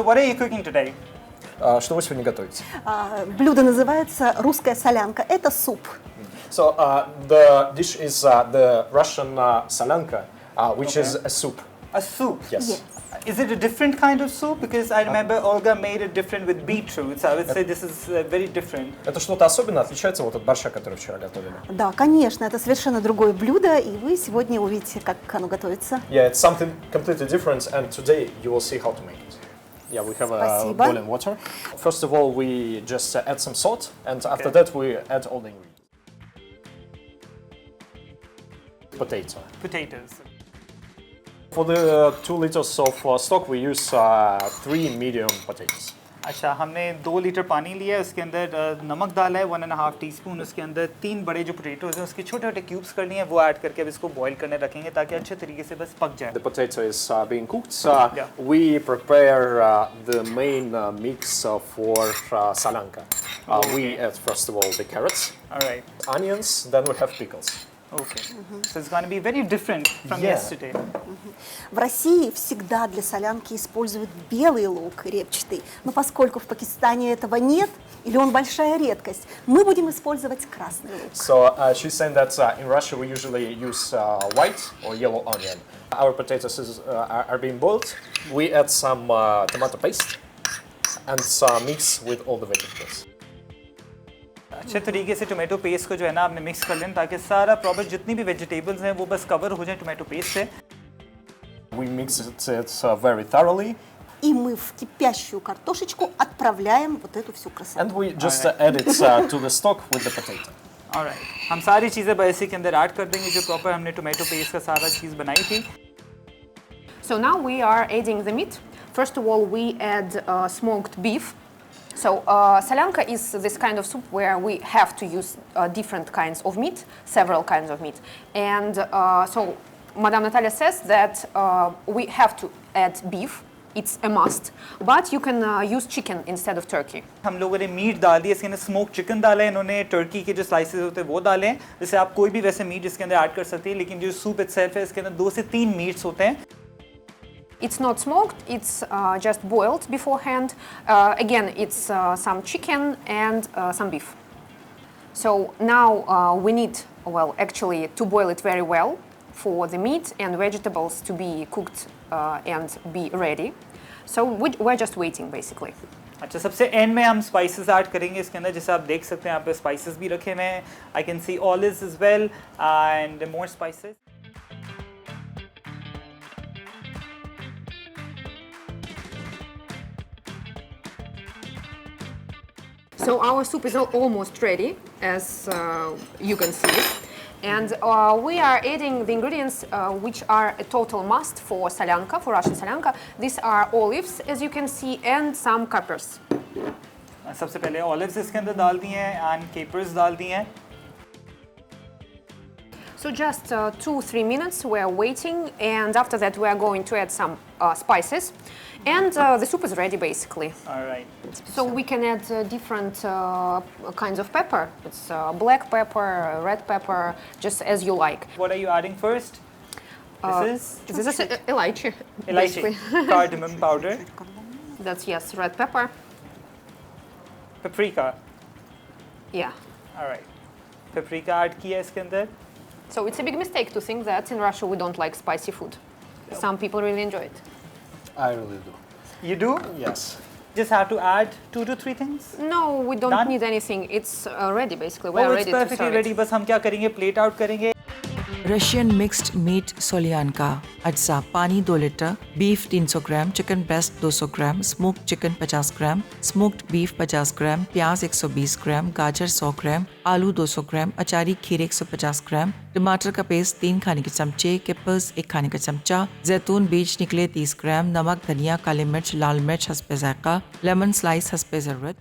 So what are you cooking today? Что вы сегодня готовите? Блюдо называется русская солянка. Это суп. So the dish is the Russian solyanka, which is a soup. A soup? Yes. Is it a different kind of soup? Because I remember Olga made it different with beetroot, so I would say this is very different. Это что-то особенное, отличается вот от борща, который вчера готовили? Да, конечно, это совершенно другое блюдо, и вы сегодня увидите, как оно готовится. Yeah, it's something completely different, and today you will see how to make it. Yeah, we have a boiling water. First of all, we just add some salt, and after that we add all the ingredients. Potatoes. For the 2 liters of stock, we use 3 medium potatoes. अच्छा, हमने 2 litre पानी लिया है, उसके अंदर नमक डाला है 1.5 टीस्पून, उसके अंदर 3 बड़े जो पोटैटोज हैं उसके छोटे छोटे क्यूब्स कर लिए हैं, वो ऐड करके अब इसको बॉईल करने रखेंगे ताकि अच्छे तरीके से बस पक जाए. The potato is being cooked. We prepare the main mix for solyanka. We add first of all the carrots, Alright. onions, then we have pickles. Okay. So it's going to be very different from yesterday. В России всегда для солянки используют белый лук репчатый, но поскольку в Пакистане этого нет, или он большая редкость, мы будем использовать красный лук. So she's saying that in Russia we usually use white or yellow onion. Our potatoes are being boiled. We add some tomato paste and mix with all the vegetables. अच्छे तरीके से tomato paste को जो है ना आपने mix कर लेना ताकि सारा प्रॉपर जितनी भी वेजिटेबल्स हैं वो बस कवर हो जाए टोमेटो पेस्ट से. We mix it very thoroughly. И мы в кипящую картошечку отправляем вот эту всю красоту. And we just add it to the stock with the potato. Alright. हम सारी चीज़ें बस के अंदर ऐड कर देंगे जो प्रॉपर हमने टोमेटो पेस्ट का सारा चीज़ बनाई थी. So now we are adding the meat. First of all, we add smoked beef. So solyanka is this kind of soup where we have to use different kinds of meat, several kinds of meat. And so Madame Natalia says that we have to add beef. It's a must, but you can use chicken instead of turkey. हम लोगों ने meet डाल दिया, इसके अंदर smoke chicken डाला है, इन्होंने टर्की के जो स्लाइसेस होते हैं वो डाले हैं. जैसे आप कोई भी वैसे मीट इसके अंदर ऐड कर सकते हैं, लेकिन जो सूप इटसेल्फ है इसके अंदर 2 से 3 मीट्स होते हैं. It's not smoked, it's just boiled beforehand. Again, it's some chicken and some beef. So now we need, well, actually to boil it very well for the meat and vegetables to be cooked and be ready. So we're just waiting basically. अच्छा, सबसे and में हम spices add करेंगे इसके अंदर, जैसे आप देख सकते हैं यहाँ पे स्पाइसेस भी रखे हुए हैं. I can see olives as well and more spices. So our soup is almost ready, as you can see. And we are adding the ingredients which are a total must for solyanka, for Russian solyanka. These are olives, as you can see, and some capers. सबसे पहले olives इसके अंदर डाल दिए हैं and keepers डाल दिए हैं. So just 2-3 minutes we are waiting, and after that we are going to add some spices. And the soup is ready basically. Alright. So we can add different kinds of pepper. It's black pepper, red pepper, just as you like. What are you adding first? This is elaichi. Elaichi. Cardamom powder. That's, yes, red pepper. Paprika. Yeah. Alright. Paprika add किया इसके अंदर. So it's a big mistake to think that in Russia we don't like spicy food. Some people really enjoy it. I really do. You do? Yes. Just have to add 2 to 3 things? No, we don't need anything. It's ready basically. We're ready to serve it. It's perfectly ready. बस हम क्या करेंगे, plate out करेंगे. Russian mixed meat solyanka, अज्जा पानी 2 litre, beef 300 ग्राम, chicken breast 200 ग्राम, smoked chicken 50 ग्राम, smoked beef 50 ग्राम, प्याज 120 ग्राम, गाजर 100 ग्राम, आलू 200 ग्राम, अचारी खीर 150 ग्राम, टमाटर का पेस्ट 3 खाने के चमचे, केपर्स 1 खाने का चमचा, जैतून बीज निकले 30 ग्राम, नमक, धनिया, काली मिर्च, लाल मिर्च हस्बे जायका, लेमन स्लाइस हस्बे ज़रूरत.